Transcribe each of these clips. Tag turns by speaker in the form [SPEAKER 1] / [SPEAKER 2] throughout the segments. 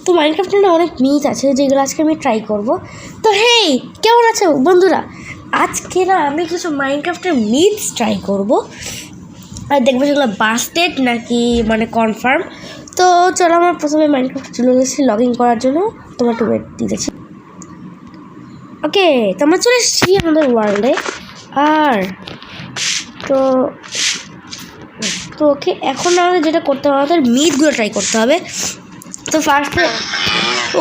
[SPEAKER 1] তো মাইনক্রাফটে না অনেক মিথ আছে যেগুলো আজকে আমি ট্রাই করব। তো হেই, কেমন আছো বন্ধুরা? আজকে না আমি কিছু মাইনক্রাফটের মিথস ট্রাই করব আর দেখবো সেগুলো বাস্টেড নাকি মানে কনফার্ম। তো চলো আমার প্রথমে মাইনক্রাফট চলে গেছি লগ ইন করার জন্য, তোমার একটু ওয়েট দিতেছি। ওকে, তো আমরা চলে এসেছি আমাদের ওয়ার্ল্ডে। আর তো তো ওকে, এখন আমাদের যেটা করতে হবে আমাদের মিথগুলো ট্রাই করতে হবে। তো ফার্স্টে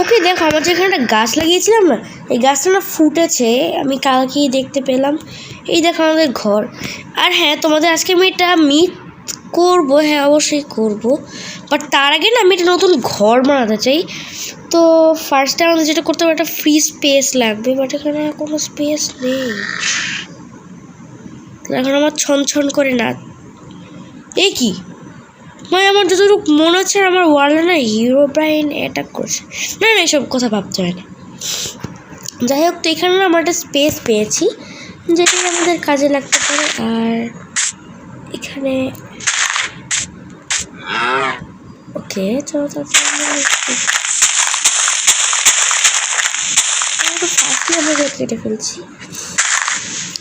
[SPEAKER 1] ওকে দেখো, আমার যেখানে একটা গাছ লাগিয়েছিলাম না, এই গাছটা না ফুটেছে, আমি কালকেই দেখতে পেলাম। এই দেখো আমাদের ঘর। আর হ্যাঁ, তোমাদের আজকে আমি এটা মিট করবো, হ্যাঁ অবশ্যই করবো, বাট তার আগে না আমি একটা নতুন ঘর বানাতে চাই। তো ফার্স্টে আমাদের যেটা করতে হবে একটা ফ্রি স্পেস লাগবে, বাট এখানে কোনো স্পেস নেই। এখন আমার ছন করে না, এ কি মানে আমার যতটুকু মনে হচ্ছে আমার ওয়ার্ল্ডে না হিরো ব্রাইন অ্যাটাক করছে। না না, এসব কথা ভাবতে হয় না। যাই হোক, তো এখানে না আমরা একটা স্পেস পেয়েছি যেটা আমাদের কাজে লাগতে পারে। আর এখানে ওকে, চলো আমরা কেটে ফেলছি।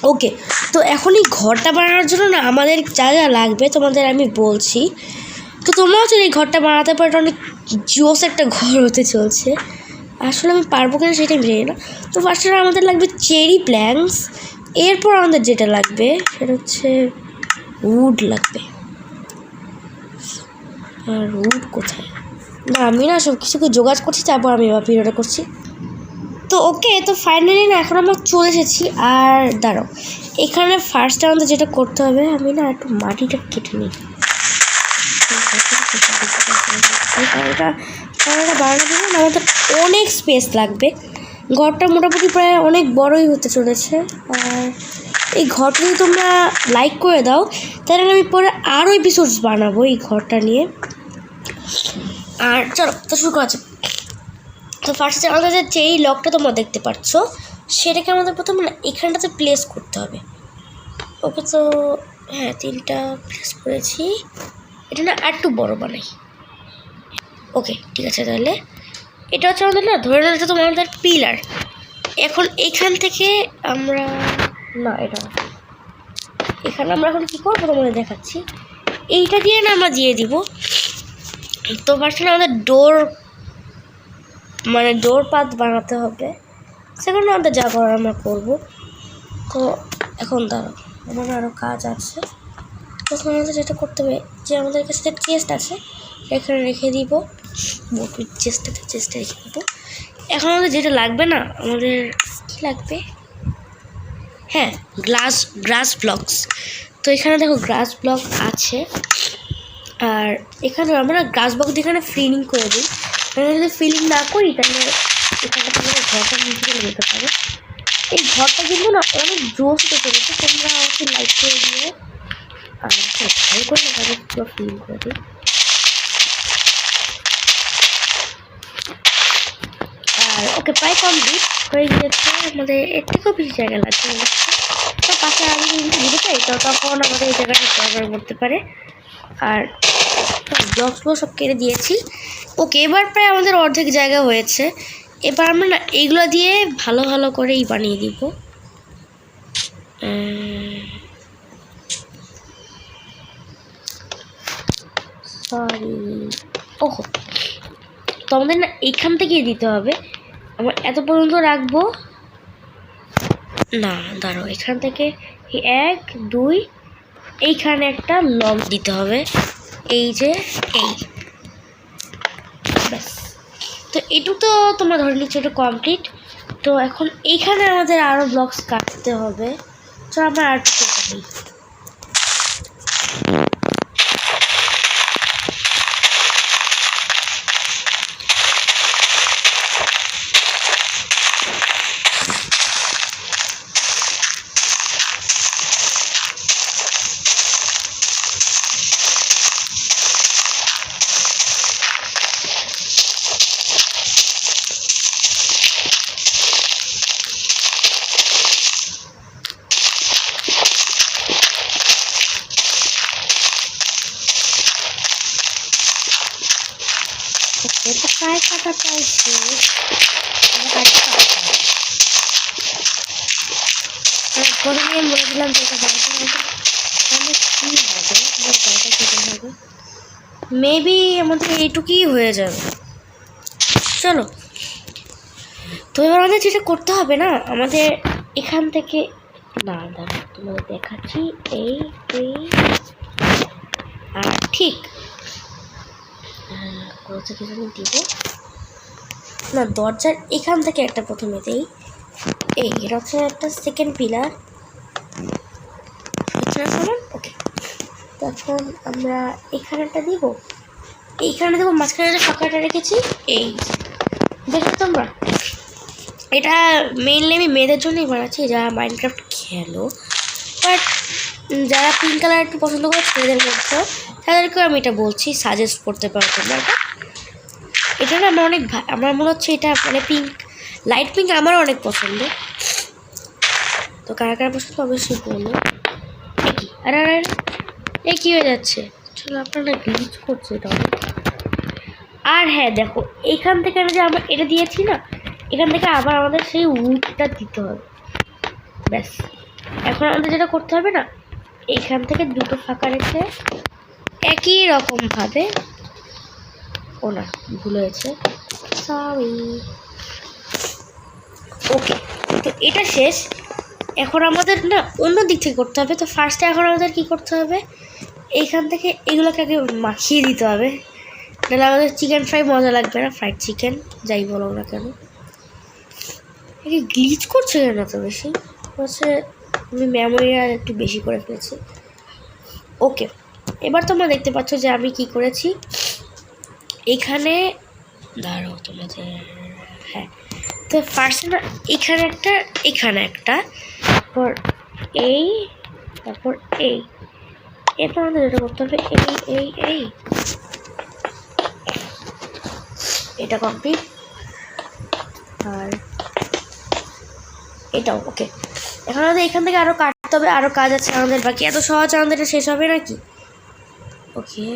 [SPEAKER 1] ওকে, তো এখন এই ঘরটা বানানোর জন্য না আমাদের যা যা লাগবে তোমাদের আমি বলছি। তো তোমরাও যদি এই ঘরটা বানাতে পারো, অনেক জোস একটা ঘর হতে চলছে। আসলে আমি পারবো কিনা সেটা আমি জানি না। তো ফার্স্টে আমাদের লাগবে চেরি প্ল্যাঙ্কস। এরপর আমাদের যেটা লাগবে সেটা হচ্ছে উড লাগবে। আর উড কোথায়? না, আমি না সব কিছুকে জোগাড় করছি, তারপর আমি এবার ভিডিওটা করছি। তো ওকে, তো ফাইনালি না এখন আমরা চলে এসেছি। আর দাঁড়াও, এখানে ফার্স্টে আমাদের যেটা করতে হবে, আমি না একটু মাটিটা কেটে নিই। এটা বানানোর জন্য আমাদের অনেক স্পেস লাগবে। ঘরটা মোটামুটি প্রায় অনেক বড়ই হতে চলেছে। আর এই ঘরটা যদি তোমরা লাইক করে দাও তাহলে আমি পরে আরও এপিসোডস বানাবো এই ঘরটা নিয়ে। আর চলো তো শুরু করা যাক। তো ফার্স্টে আমাদের যে এই লকটা তোমরা দেখতে পাচ্ছ সেটাকে আমাদের প্রথমে না এখানটাতে প্লেস করতে হবে। ওকে, তো হ্যাঁ 3টা প্লেস করেছি। এটা না আর একটু বড় বানাই। ওকে ঠিক আছে, তাহলে এটা হচ্ছে আমাদের না ধরে নিতে তোমার আমাদের পিলার। এখন এইখান থেকে আমরা না এটা এখানে আমরা এখন কী করবো তোমাদের দেখাচ্ছি। এইটা দিয়ে না আমরা দিয়ে দিব। তো ফার্স্টে আমাদের ডোর পাত বানাতে হবে, সেখানে আমাদের যা করার আমরা করবো। তো এখন দাঁড়াও, আমার আরও কাজ আছে। তখন আমাদের যেটা করতে হবে যে আমাদের কাছে যে চেস্ট আছে এখানে রেখে দিব, চেস্টে রেখে দেবো। এখন আমাদের যেটা লাগবে না, আমাদের কী লাগবে, হ্যাঁ গ্রাস ব্লকস। তো এখানে দেখো গ্রাস ব্লক আছে। আর এখানে আমরা গ্রাস ব্লক দিয়ে এখানে ফিলিং করে দিই। এখানে যদি ফিলিং না করি তাহলে এখানে তোমাদের ঘরটা নিচে চলে যেতে পারে। এই ঘরটা কিন্তু না অনেক জোস হতে চলেছে, তোমরা আমাকে লাইক করে দিয়ে আর ভালো করে না তাদের পুরো ফিলিং করে দিই। আর ওকে, প্রায় কমপ্লিট হয়ে গিয়েছে। আমাদের এর থেকেও বেশি জায়গা লাগবে। তো পাশে আমি যদি দিতে চাই তো তখন আমাদের এই জায়গাটা ব্যবহার করতে পারে। আর ব্লকসগুলো সব কেটে দিয়েছি। ওকে, এবার প্রায় আমাদের অর্ধেক জায়গা হয়েছে। এবার আমরা না এইগুলো দিয়ে ভালো ভালো করেই বানিয়ে দিব। সরি, ওহো, তো আমাদের না এইখান থেকেই দিতে হবে। আমরা এত পর্যন্ত রাখবো না, দাঁড়াও, এখান থেকে 1 2 এইখানে একটা লক দিতে হবে, এই যে এই ব্যাস। তো এটু তো তোমরা ধরে নিচ্ছ এটা কমপ্লিট। তো এখন এইখানে আমাদের আরও ব্লকস কাটতে হবে। তো আমরা আর একটু কেটে নিই। প্রায় কাটা প্রায় শেষ। প্রথমে আমি বলেছিলাম যে এটা তাহলে কী হবে, মেবি আমাদের এইটুকুই হয়ে যাবে। চলো, তো এবার আমাদের যেটা করতে হবে না, আমাদের এখান থেকে না দাঁড়া তোমাদের দেখাচ্ছি, এই আর ঠিক কোথা থেকে দিব না, দরজার এখান থেকে একটা প্রথমে দেই। এটা হচ্ছে একটা সেকেন্ড পিলার। ওকে, তখন আমরা এখানেটা দিব, এইখানে দেবো, মাঝখানে যে ফাঁকাটা রেখেছি এই দেখো তোমরা। এটা মেইনলি আমি মেয়েদের জন্যই বানাচ্ছি যারা মাইনক্রাফট খেলো, বাট যারা পিঙ্ক কালার একটু পছন্দ করে ছেলেদের মধ্যে তাদেরকেও আমি এটা বলছি, সাজেস্ট করতে পারো তোমরা। এটা না আমার অনেক আমার মনে হচ্ছে এটা মানে পিঙ্ক, লাইট পিঙ্ক আমারও অনেক পছন্দ। তো কারা কারা পছন্দ অবশ্যই বললো। আর এই কী হয়ে যাচ্ছে, চলো আপনারা গ্লিচ করছে এটা অনেক। আর হ্যাঁ দেখো, এইখান থেকে আমি যে আমরা এটা দিয়েছি না, এখান থেকে আবার আমাদের সেই উডটা দিতে হবে। ব্যাস, এখন আমাদের যেটা করতে হবে না, এইখান থেকে দুটো ফাঁকা রেখে একই রকমভাবে, ও না ভুল হয়েছে, সরি। ওকে, তো এটা শেষ। এখন আমাদের না অন্য দিক থেকে করতে হবে। তো ফার্স্টে এখন আমাদের কি করতে হবে, এইখান থেকে এগুলোকে আগে মাখিয়ে দিতে হবে, নাহলে আমাদের চিকেন ফ্রাই মজা লাগবে না, ফ্রাইড চিকেন যাই বলো না কেন। গ্লিচ করছে কেন তো বেশি হচ্ছে, আমি মেমোরিটা একটু বেশি করে ফেলেছি। ওকে, এবার তোমরা দেখতে পাচ্ছ যে আমি কি করেছি, এখানে দাঁড়াও তোমাদের, হ্যাঁ। তো ফার্স্টে না এখানে একটা, তারপর তারপর এরপর আমাদের যেটা করতে হবে এই এটা কমপ্লিট, আর এটাও ওকে। এখন আমাদের এখান থেকে আরও কাটতে হবে, আরও কাজ আছে আমাদের বাকি, এত সহজ আমাদের এটা শেষ হবে নাকি। ওকে,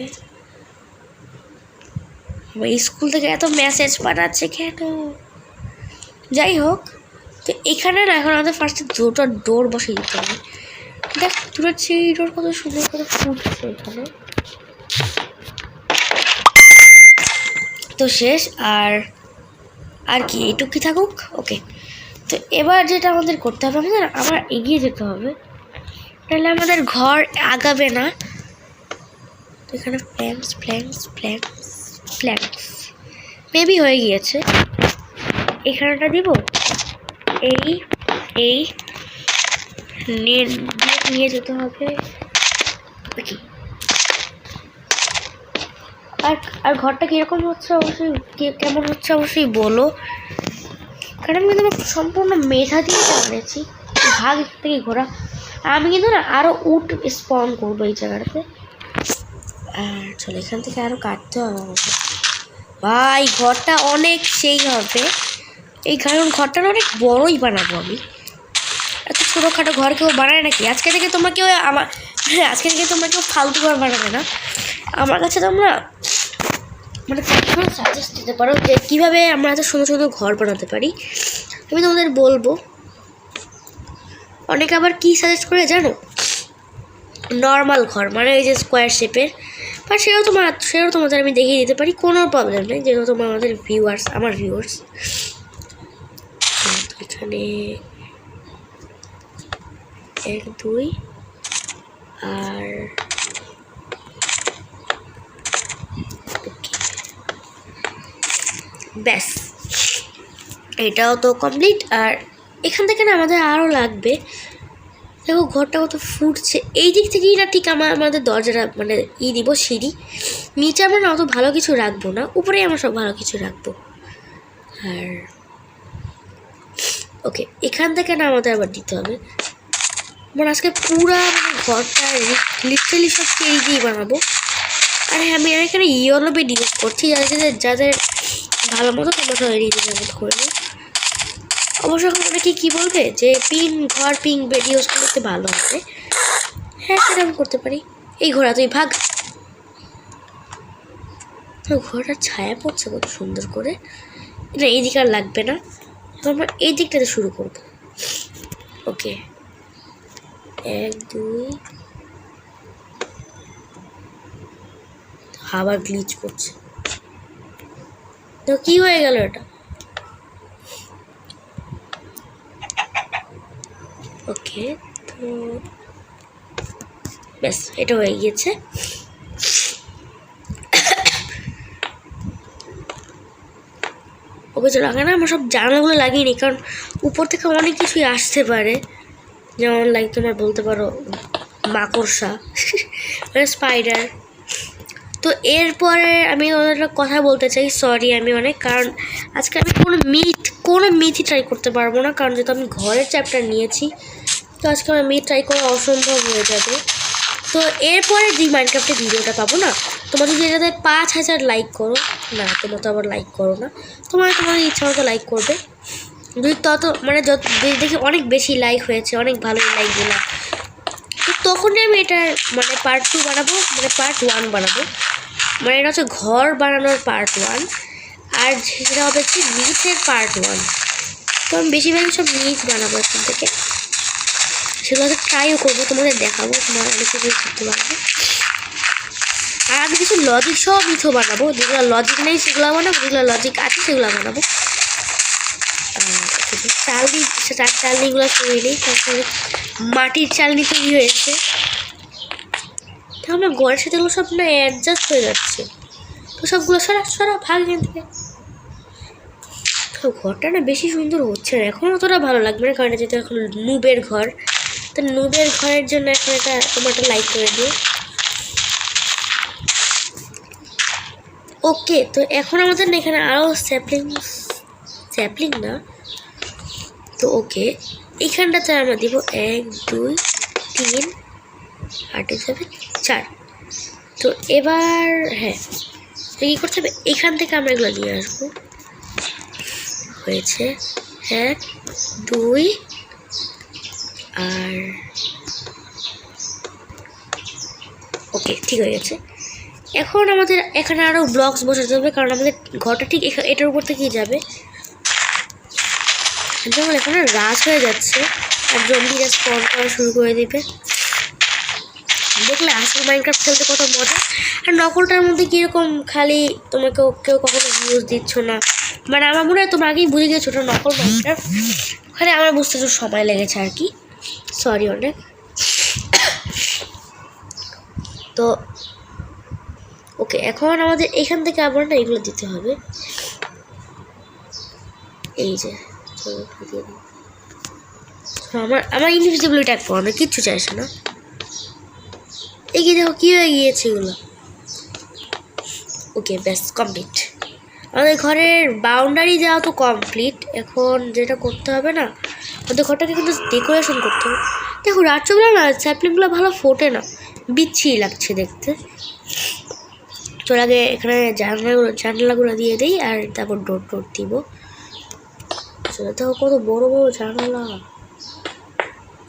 [SPEAKER 1] স্কুল থেকে এত মেসেজ পাঠাচ্ছে কেন, যাই হোক। তো এখানে না এখন আমাদের ফার্স্টে দুটো ডোর বসিয়ে দিতে হবে। দেখ দূরের সেই ডোর কত সুন্দর করে ফুটছে এখানে। তো শেষ, আর কি এইটুকুই থাকুক। ওকে, তো এবার যেটা আমাদের করতে হবে, আবার এগিয়ে যেতে হবে, তাহলে আমাদের ঘর আগাবে না। তো এখানে প্ল্যাঙ্কস মেবি হয়ে গিয়েছে। এখানেটা দিব, এই নিয়ে যেতে হবে। আর ঘরটা কীরকম হচ্ছে অবশ্যই, কেমন হচ্ছে অবশ্যই বলো, কারণ আমি কিন্তু সম্পূর্ণ মেধা দিয়ে বানিয়েছি। ভাগ থেকে ঘোরা, আমি কিন্তু না আরও উড স্পন করবো এই জায়গাটাতে। আর চলো এখান থেকে আরও কাটতে হবে আমাকে। ভাই ঘরটা অনেক সেই হবে, এই কারণ ঘরটা অনেক বড়ই বানাবো আমি। এত ছোটোখাটো ঘর কেউ বানায় নাকি? আজকে থেকে তোমরা কেউ ফালতু ঘর বানাবে না। আমার কাছে তোমরা মানে সাজেস্ট দিতে পারো যে কীভাবে আমরা এত সুন্দর সুন্দর ঘর বানাতে পারি, আমি তোমাদের বলবো। অনেকে আবার কি সাজেস্ট করে জানো, নর্মাল ঘর মানে এই যে স্কোয়ার শেপের, বা সেও তোমাদের আমি দেখিয়ে দিতে পারি, কোনো প্রবলেম নেই, যেহেতু আমাদের আমার ভিউয়ার্স। এখানে 1 2 আর ব্যাস, এটাও তো কমপ্লিট। আর এখান থেকে না আমাদের আরও লাগবে। দেখো ঘরটা কত ফুটছে, এই দিক থেকেই না ঠিক আমাদের দরজাটা মানে দিব সিঁড়ি। নিচে আমরা না অত ভালো কিছু রাখবো না, উপরেই আমরা সব ভালো কিছু রাখবো। আর ওকে, এখান থেকে না আমাদের আবার দিতে হবে। মানে আজকে পুরা মানে ঘরটা লিটারালি সব চেরি দিয়ে বানাবো। আর হ্যাঁ, আমি এখানে ইয়েলো বেড ইউজ করছি, যাদের ভালো মতো তোমরা সবাই রিডিমেড করবে। অবশ্য অনেকে কী বলবে যে পিঙ্ক বেড ইউজ করতে ভালো হবে, হ্যাঁ সেটা আমি করতে পারি। এই ঘোড়া তুই ভাগ, তো ঘরটার ছায়া পড়ছে কত সুন্দর করে। এটা এই দিকে আর লাগবে না, আমরা এই দিকটাতে শুরু করব। ওকে 1 2 আবার গ্লিচ করছে, তো কি হয়ে গেল এটা? ওকে তো ব্যাস এটা হয়ে গিয়েছে। ওকে চলো আগে না আমরা সব জানালাগুলো লাগিয়ে নিই, কারণ উপর থেকে অনেক কিছুই আসতে পারে, যেমন লাইক তোমার বলতে পারো মাকড়সা মানে স্পাইডার। তো এরপরে আমি ওদের কথা বলতে চাই, সরি আমি অনেক, কারণ আজকে আমি কোনো মিথই ট্রাই করতে পারবো না, কারণ যেহেতু আমি ঘরের চ্যাপ্টার নিয়েছি, তো আজকে আমার মিথ ট্রাই করা অসম্ভব হয়ে যাবে। তো এরপরে যে মাইনক্রাফ্টের ভিডিওটা পাবো না, তোমরা যদি এটাতে 5000 লাইক করো, না তোমরা তো আবার লাইক করো না, তোমাদের ইচ্ছা মতো লাইক করবে, যদি তত মানে যত দেখি অনেক বেশি লাইক হয়েছে, অনেক ভালো লাইক দিলাম, তো তখনই আমি এটার মানে পার্ট 2 বানাবো, মানে পার্ট 1 বানাবো, মানে এটা হচ্ছে ঘর বানানোর পার্ট 1, আর সেটা হবে হচ্ছে মিথের পার্ট 1। তো আমি বেশিরভাগই সব মিথ বানাবো এখান থেকে, সেগুলোকে ট্রাইও করবো, তোমাদের দেখাবো, তোমরা অনেক কিছু করতে পারবে। আর আমি কিছু লজিক সহ মিথও বানাবো, যেগুলো লজিক নেই সেগুলো বানাবো, যেগুলো লজিক আছে সেগুলো বানাবো। চালনিগুলো সরিয়ে নিই, তারপরে মাটির চালনি তৈরি হয়েছে, আমার ঘরের সাথে এগুলো সব না অ্যাডজাস্ট হয়ে যাচ্ছে, তো সবগুলো সরা ভাগ এখান থেকে। তো ঘরটা না বেশি সুন্দর হচ্ছে না, এখন অতটা ভালো লাগবে না, কারণ যেহেতু এখন নুবের ঘর, তো নুবের ঘরের জন্য এখন এটা তোমার একটা লাইক করে দিও। ওকে তো এখন আমাদের না এখানে আরও স্যাপলিং না, তো ওকে এইখানটাতে আমরা দিব 1 2 3 8 7 4। তো এবার হ্যাঁ কী করতে হবে, এখান থেকে আমরা এগুলো নিয়ে আসবো, হয়েছে 1 2 আর ওকে ঠিক হয়ে গেছে। এখন আমাদের এখানে আরও ব্লকস বসাতে হবে, কারণ আমাদের ঘরটা ঠিক এটার উপর থেকেই যাবে, যেমন এখানে রাত হয়ে যাচ্ছে আর জম্বিরা স্পন করা শুরু করে দিবে। দেখলে আসল মাইনক্রাফট খেলতে কত মজা, আর নকলটার মধ্যে কীরকম খালি তোমাকে কেউ কখনো ভিউজ দিচ্ছ না, মানে আমার মনে হয় তোমরা আগেই বুঝে গেছো ওটা নকল মাইনক্রাফট, ওখানে আমার বুঝতে একটু সময় লেগেছে আর কি, সরি অনেক। তো ওকে এখন আমাদের এখান থেকে আবার না এগুলো দিতে হবে, এই যে দিয়ে দিই। আমার ইনভিজিবল ট্যাগ পাওয়ানো কিচ্ছু চাইছে না, এগিয়ে দেখো কী হয়ে গিয়েছে এগুলো। ওকে ব্যাস কমপ্লিট, আমাদের ঘরের বাউন্ডারি দেওয়া তো কমপ্লিট। এখন যেটা করতে হবে না, আমাদের ঘরটাকে কিন্তু ডেকোরেশন করতে হবে। দেখো রাত্রেবেলা না স্যাপলিংগুলো ভালো ফোটে না, বিচ্ছিরি লাগছে দেখতে। তোর আগে এখানে জানলাগুলো দিয়ে দিই, আর তারপর ডোর দিব। দেখো কত বড় বড় জানালা,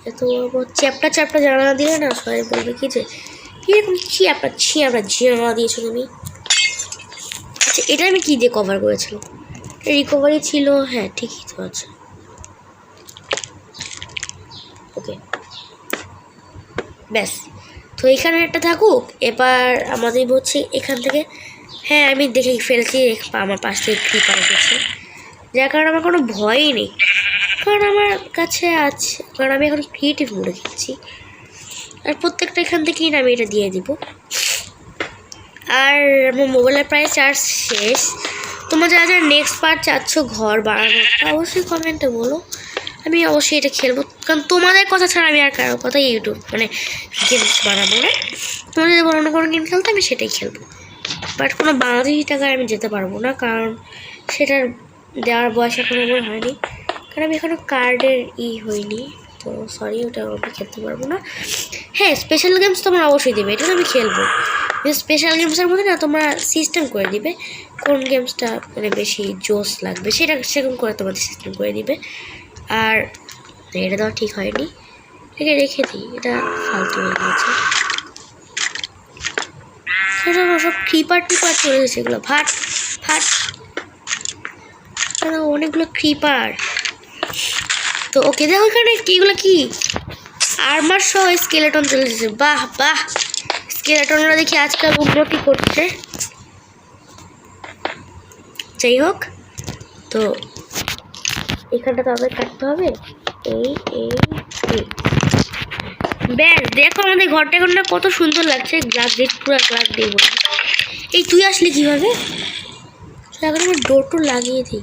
[SPEAKER 1] এত বড় বড় চ্যাপটা জানালা দিলে না সবাই বলবে কি যে কীরকম ছিয়াপড়া জানালা দিয়েছো তুমি। আচ্ছা এটা আমি কী দিয়ে কভার করেছিলাম, রিকভারি ছিল, হ্যাঁ ঠিকই তো আছে। ওকে ব্যাস, তো এখানে একটা থাকুক। এবার আমাদের হচ্ছে এখান থেকে, হ্যাঁ আমি দেখে ফেলছি আমার পাশ থেকে ক্রিপার গেছে, যার কারণে আমার কোনো ভয়ই নেই, কারণ আমার কাছে আছে, কারণ আমি এখন ক্রিয়েটিভ মোডে খেলছি। আর প্রত্যেকটা এখান থেকেই আমি এটা দিয়ে দিব। আর আমার মোবাইলের প্রায় চার্জ শেষ। তোমরা যারা যারা নেক্সট পার্ট চাচ্ছ ঘর বানানোটা অবশ্যই কমেন্টে বলো, আমি অবশ্যই এটা খেলবো, কারণ তোমাদের কথা ছাড়া আমি আর কারোর কথা ইউটিউব মানে গেমস বানাবো না। তোমরা যদি অন্য কোনো গেম খেলতে আমি সেটাই খেলবো, বাট কোনো বাংলাদেশি টাকায় আমি যেতে পারবো না, কারণ সেটার দেওয়ার বয়স এখন আমার হয়নি, কারণ আমি এখনও কার্ডের হইনি, তো সরি ওটা আমি খেলতে পারবো না। হ্যাঁ স্পেশাল গেমস তোমরা অবশ্যই দেবে, এটা আমি খেলবো। স্পেশাল গেমসের মধ্যে না তোমরা সিস্টেম করে দিবে কোন গেমসটা মানে বেশি জোস লাগবে, সেটা সেরকম করে তোমাদের সিস্টেম করে দিবে। আর এটা দেওয়া ঠিক হয়নি, এটা রেখে দিই, এটা ফালতু হয়ে গিয়েছে। সব ক্রিপার টিপার চলে গেছে, এগুলো ফাট ফাট, অনেকগুলো ক্রিপার। তো ওকে দেখো এখানে এগুলো কি আর্মার সহ স্কেলেটন চলে এসেছে। বাহ বাহ, স্কেলেটনরা দেখি আজকাল উন্নতি করছে। যাই হোক, তো এখানটা তো আমাদের কাটতে হবে। এই এই ব্যাস, দেখো আমাদের ঘরটা এখন না কত সুন্দর লাগছে, গ্লাস দিয়ে পুরো গ্লাস দিয়ে বলি। এই তুই আসলি কীভাবে? এখন আমি ডোর টোর লাগিয়ে দিই।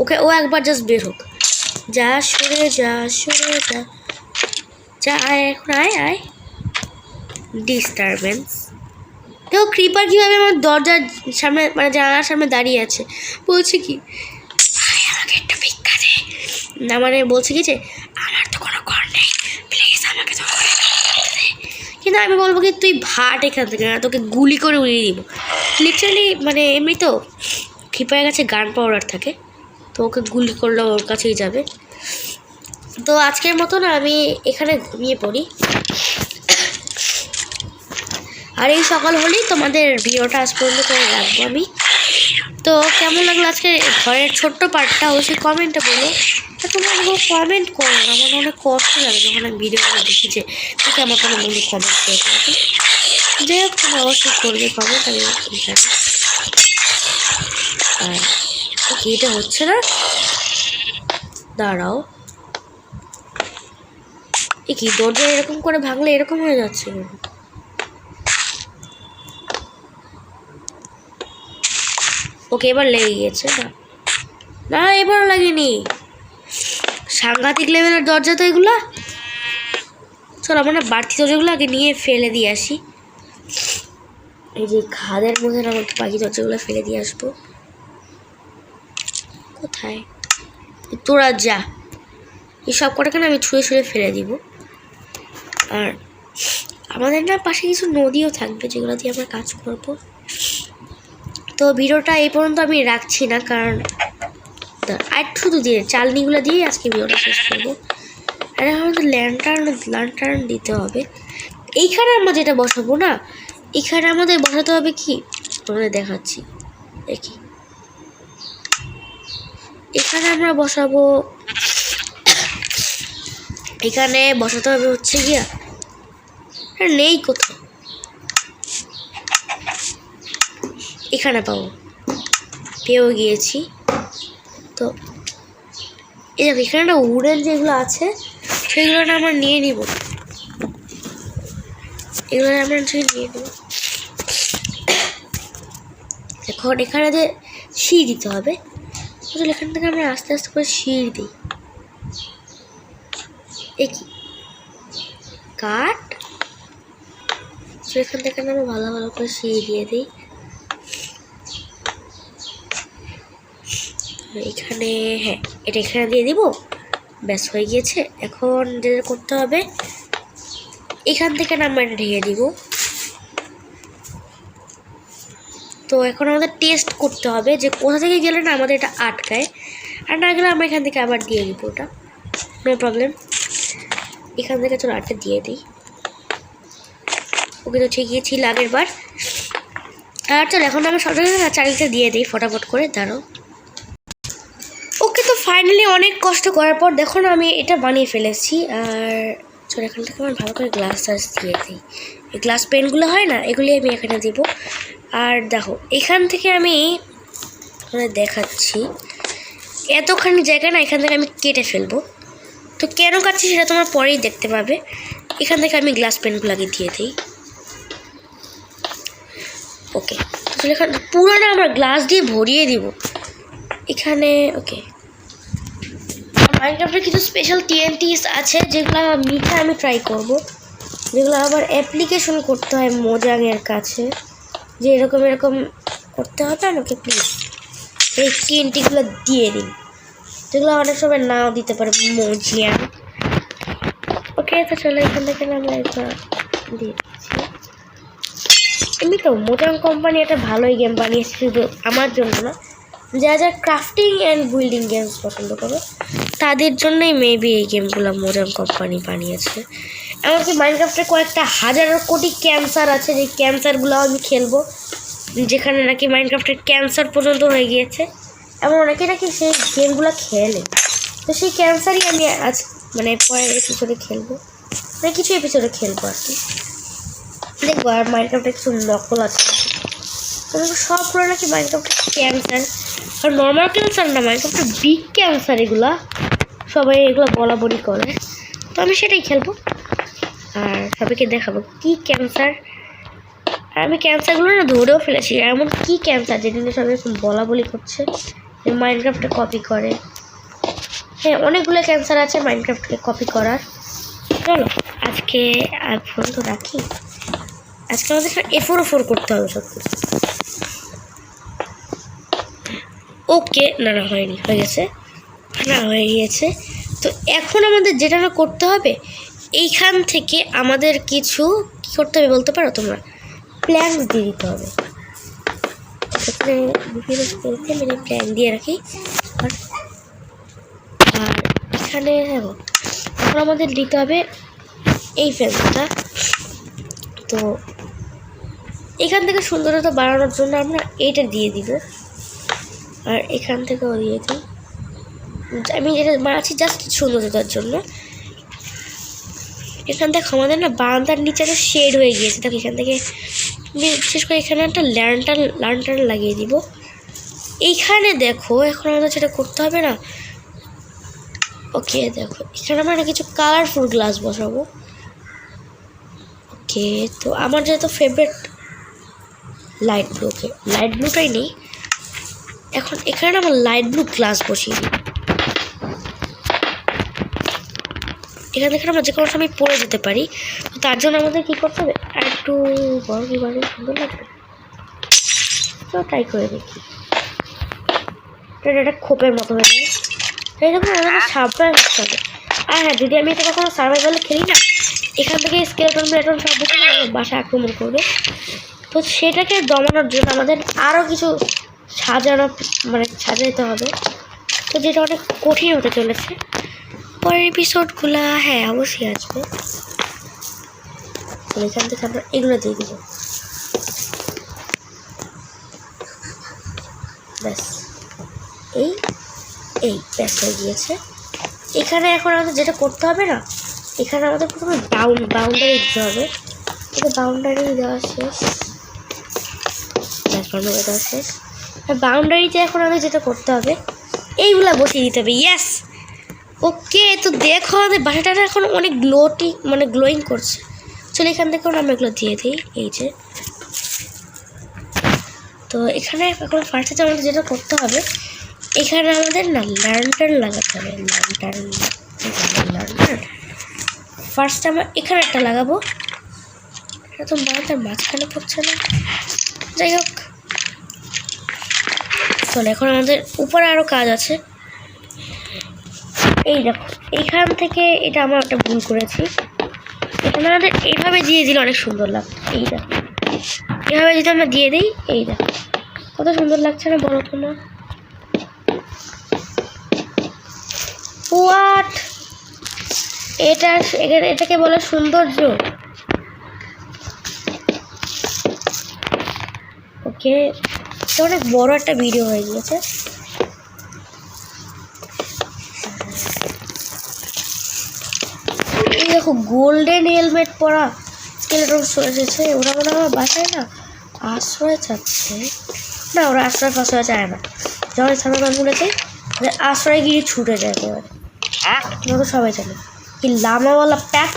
[SPEAKER 1] ওকে, ও একবার জাস্ট বের হোক। যা সরে যা, সরে যা, যা আয়, এখন আয় আয়। ডিস্টারবেন্স। দেখো ক্রিপার কীভাবে আমার দরজার সামনে মানে জানালার সামনে দাঁড়িয়ে আছে, বলছে কি আমাকে একটা ভিক্ষা দে। না মানে বলছে কি যে আমার তো কোনো ঘর নেই, প্লিজ আমাকে তো দে। কিন্তু আমি বলবো কি তুই ভাট এখান থেকে, না তোকে গুলি করে উড়িয়ে দিব লিটারালি। মানে এমনি তো ক্রিপারের কাছে গান পাউডার থাকে, তো ওকে গুলি করলে ওর কাছেই যাবে। তো আজকের মতন আমি এখানে ঘুমিয়ে পড়ি। আর এই সকাল হলেই তোমাদের ভিডিওটা আজ পর্যন্ত করে রাখবো আমি। তো কেমন লাগলো আজকে ঘরের ছোট্ট পার্টটা অবশ্যই কমেন্টে বলো। তোমরা কমেন্ট করো না, আমার অনেক কষ্ট লাগে যখন আমি ভিডিওগুলো দেখি যে ঠিক আমার কোনো বন্ধু কমেন্ট করে। যাই হোক, তোমরা অবশ্যই করবে কমেন্ট। আমি আর এটা হচ্ছে না, দাঁড়াও, এ কি দরজা এরকম করে ভাঙলে এরকম হয়ে যাচ্ছে। ওকে, এবার লেগে গিয়েছে। না না, এবারও লাগেনি। সাংঘাতিক লেভেলের দরজা তো এগুলা। চলো আমরা বাড়তি দরজাগুলো আগে নিয়ে ফেলে দিয়ে আসি। এই যে খাদের মধ্যে না বাকি দরজাগুলো ফেলে দিয়ে আসবো। কোথায় তোরা যা, এই সব কটাকে না আমি ছুঁড়ে ছুঁড়ে ফেলে দিব। আর আমাদের না পাশে কিছু নদীও থাকবে যেগুলো দিয়ে আমরা কাজ করব। তো ভিডিওটা এই পর্যন্ত আমি রাখছি না, কারণ আর শুধু দিয়ে চালনিগুলো দিয়ে আজকে ভিডিওটা শেষ করবো। আর আমাদের ল্যান্টার্ন দিতে হবে। এইখানে আমরা যেটা বসাবো না, এখানে আমাদের বসাতে হবে কি তোমাদের দেখাচ্ছি। দেখি এখানে আমরা বসাবো, এখানে বসাতে হবে হচ্ছে গিয়া নেই কোথাও, এখানে পাবো, পেয়েও গিয়েছি। তো এই দেখো এখানে একটা উডেন যেগুলো আছে সেগুলো না আমরা নিয়ে নিব, এগুলো আমরা নিয়ে নেব। এখন এখানে যে সিঁড়ি দিতে হবে, এখান থেকে আমরা আস্তে আস্তে করে সিঁড়ি দিই। কি কাঠ, এখান থেকে আমরা ভালো ভালো করে সিঁড়ি দিয়ে দিই। এখানে হ্যাঁ, এটা এখানে দিয়ে দিব, ব্যাস হয়ে গিয়েছে। এখন যেটা করতে হবে, এখান থেকে আমরা এটা ঢেকে দিব। তো এখন আমাদের টেস্ট করতে হবে যে কোথা থেকে গেলে না আমাদের এটা আটকায়, আর না গেলে আমরা এখান থেকে আবার দিয়ে দিব, ওটা নো প্রবলেম। এখান থেকে চলো আটটা দিয়ে দিই। ওকে, তো ঠিকই ছিল আগের বার। আর চলো এখন আমরা সব জায়গায় চারিদিকে দিয়ে দিই ফটাফট করে, দাঁড়ো। ওকে, তো ফাইনালি অনেক কষ্ট করার পর দেখো না আমি এটা বানিয়ে ফেলেছি। আর চলো এখান থেকে আমার ভালো করে গ্লাস দিয়ে দিই। এই গ্লাস পেনগুলো হয় না, এগুলি আমি এখানে দিব। আর দেখো এখান থেকে আমি দেখাচ্ছি, এতখানি জায়গা না এখান থেকে আমি কেটে ফেলবো। তো কেন কাটছি সেটা তোমরা পরেই দেখতে পাবে। এখান থেকে আমি গ্লাস পেনগুলো আগে দিয়ে দিই। ওকে, তাহলে এখানে পুরোটা আমরা গ্লাস দিয়ে ভরিয়ে দিব এখানে। ওকে, মাইনক্রাফটের কিছু স্পেশাল TNTs আছে যেগুলো মিঠা আমি ট্রাই করব, যেগুলো আবার অ্যাপ্লিকেশন করতে হয় মোজাংয়ের কাছে, যে এরকম এরকম করতে হবে আমাকে। প্লিজ এই TNTগুলো দিয়ে দিন, যেগুলো অনেক সময় নাও দিতে পারে মোজিয়াং। ওকে, তো চলো এখান থেকে আমরা এটা দিয়ে দিচ্ছি। এমনি তো মোজাং কোম্পানি একটা ভালোই গেম বানিয়েছে, শুধু আমার জন্য না, যারা ক্রাফটিং অ্যান্ড বিল্ডিং গেমস পছন্দ করো তাদের জন্যই মেবি এই গেমগুলো মোজাং কোম্পানি বানিয়েছে। এমনকি মাইনক্রাফ্টের কয়েকটা হাজার কোটি ক্যান্সার আছে, যে ক্যান্সারগুলো আমি খেলবো, যেখানে নাকি মাইনক্রাফ্টের ক্যান্সার পর্যন্ত হয়ে গিয়েছে, এমন অনেকে নাকি সেই গেমগুলো খেলে। তো সেই ক্যান্সারই আমি আজ মানে পরের এপিসোডে খেলবো, মানে কিছু এপিসোডে খেলবো আর কি। দেখবো আর মাইনক্রাফ্টে কিছু নকল আছে সবগুলো নাকি মাইনক্রাফ্টের ক্যান্সার, আর নর্মাল ক্যান্সার না, মাইনক্রাফ্টের বিগ ক্যান্সার এগুলা, সবাই এগুলো বলা বলি করে। তো আমি সেটাই খেলবো আর সবাইকে দেখাবো কি ক্যান্সার। আর আমি ক্যান্সারগুলো না ধরেও ফেলেছি, এমন কি ক্যান্সার যেদিনে সবাই এখন বলা বলি করছে যে মাইনক্রাফ্টে কপি করে। হ্যাঁ, অনেকগুলো ক্যান্সার আছে মাইনক্রাফ্টকে কপি করার। চলো আজকে আর ফোন তো রাখি, আজকে আমাদের A4 করতে হবে সব কিছু। ওকে, না না হয়নি, হয়ে গেছে, না হয়ে গিয়েছে। তো এখন আমাদের যেটা না করতে হবে, এইখান থেকে আমাদের কিছু কী করতে হবে বলতে পারো তোমরা? প্ল্যাঙ্কস দিয়ে দিতে হবে। এখানে বিভিন্ন স্পেসে মানে প্ল্যাঙ্ক দিয়ে রাখি। আর এখানে এখন আমাদের দিতে হবে এই ফেন্সটা। তো এখান থেকে সুন্দরতা বাড়ানোর জন্য আমরা এইটা দিয়ে দিব, আর এখান থেকেও দিয়ে দিই। আমি যেটা মারছি জাস্ট সুন্দরতার জন্য। এখান থেকে আমাদের না বারান্দার নিচে একটা শেড হয়ে গিয়েছে, দেখো এখান থেকে বিশেষ করে এখানে একটা ল্যান্টার্ন লাগিয়ে দিব। এইখানে দেখো এখন আমাদের যেটা করতে হবে না, ওকে দেখো এখানে আমরা কিছু কালারফুল গ্লাস বসাবো। ওকে, তো আমার যেহেতু favourite light blue, okay light ব্লুটাই নেই এখন। এখানে আমার লাইট ব্লু গ্লাস বসিয়ে দিই। এখান থেকে আমরা যে কোনো সময় পড়ে যেতে পারি, তো তার জন্য আমাদের কী করতে হবে, আর একটু বড় কি বাড়ি সুন্দর লাগবে, তো ট্রাই করে দেখি। এটা খোপের মতো হয়ে যাবে, এইরকম আমাদের সাবধান থাকতে হবে। আর হ্যাঁ, যদি আমি এটা কখনো সার্ভাইভালে খেলি না, এখান থেকে স্কেলেটন সব বাসা আক্রমণ করবে। তো সেটাকে দমানোর জন্য আমাদের আরও কিছু সাজাইতে হবে, তো যেটা অনেক কঠিন হতে চলেছে পরের এপিসোডগুলো। হ্যাঁ অবশ্যই আসবে। তো এখান থেকে আমরা এগুলো দিয়ে দিব, ব্যাস এই ব্যাস হয়ে গিয়েছে। এখানে এখন আমাদের যেটা করতে হবে না, এখানে আমাদের প্রথমে বাউন্ডারি দিতে হবে। এটা বাউন্ডারি দেওয়া শেষ, দেওয়া শেষ। আর বাউন্ডারিতে এখন আমাদের যেটা করতে হবে, এইগুলা বসিয়ে দিতে হবে। ইয়েস, ওকে। তো দেখো আমাদের বাসাটা এখন অনেক গ্লোয়িং করছে। চলো এখান থেকে আমরা এগুলো দিয়ে দিই, এই যে। তো এখানে এখন ফার্স্টে আমাদের যেটা করতে হবে, এখানে আমাদের না ল্যান্টার্ন লাগাতে হবে। ল্যান্টার্ন ফার্স্ট আমরা এখানে একটা লাগাবো। এটা তো বাড়িটার মাঝখানে পড়ছে না, যাই হোক। চলো এখন আমাদের উপরে আরও কাজ আছে। এই দেখো এইখান থেকে, এটা আমরা একটা ভুল করেছি, এখানে আমাদের এইভাবে দিয়ে দিলে অনেক সুন্দর লাগবে। এই দেখো এভাবে যদি আমরা দিয়ে দিই, এই দেখো কত সুন্দর লাগছে না বলো তোমরা? হোয়াট, এটাকে বলে সৌন্দর্য? ওকে, অনেক বড় একটা ভিডিও হয়ে গিয়েছে। এই দেখো গোল্ডেন হেলমেট পরা স্কেলেটন এসেছে। ওরা মনে হয় বাসায় না আশ্রয় চাচ্ছে, না ওরা আশ্রয় ফাশ্রয় চায় না। যখন সাধারণ বলেছে আশ্রয় গিয়ে ছুটে যায় একেবারে, তোমরা তো সবাই জানে কি লামাওয়ালা প্যাক।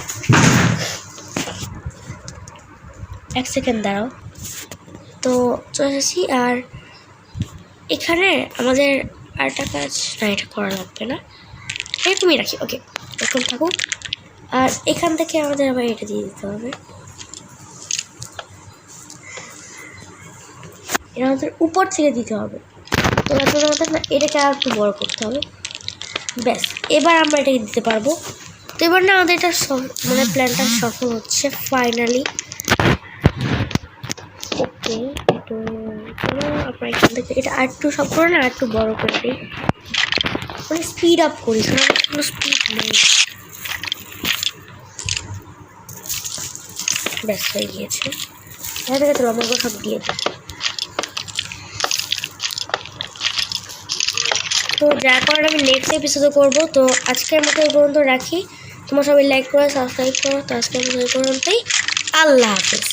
[SPEAKER 1] এক সেকেন্ড দাঁড়াও, তো চলে এসেছি। আর এখানে আমাদের আরেকটা কাজ, না এটা করা লাগবে না, এটা তুমি রাখি। ওকে এখন থাকুক। আর এখান থেকে আমাদের আবার এটা দিয়ে দিতে হবে, এটা আমাদের উপর থেকে দিতে হবে। তো এখন আমাদের না এটাকে আর একটু বড় করতে হবে। ব্যাস, এবার আমরা এটাকে দিতে পারবো। তো এবার না আমাদের এটা প্ল্যানটা সফল হচ্ছে ফাইনালি। ওকে, তো আমরা এখান থেকে এটা আর একটু সব করে না আর একটু বড় করে দিই, স্পিড আপ করি, কারণ কোনো স্পিড নেই। ব্যাস হয়ে গিয়েছে। দেখা গেছে লবঙ্গ সব দিয়ে দিই। তো যা করার আমি নেক্সট এপিসোডে করবো। তো আজকের মতো এই পর্যন্ত রাখি। তোমরা সবাই লাইক করো, সাবস্ক্রাইব করো। তো আজকের মতো এই পর্যন্তই। আল্লাহ হাফেজ।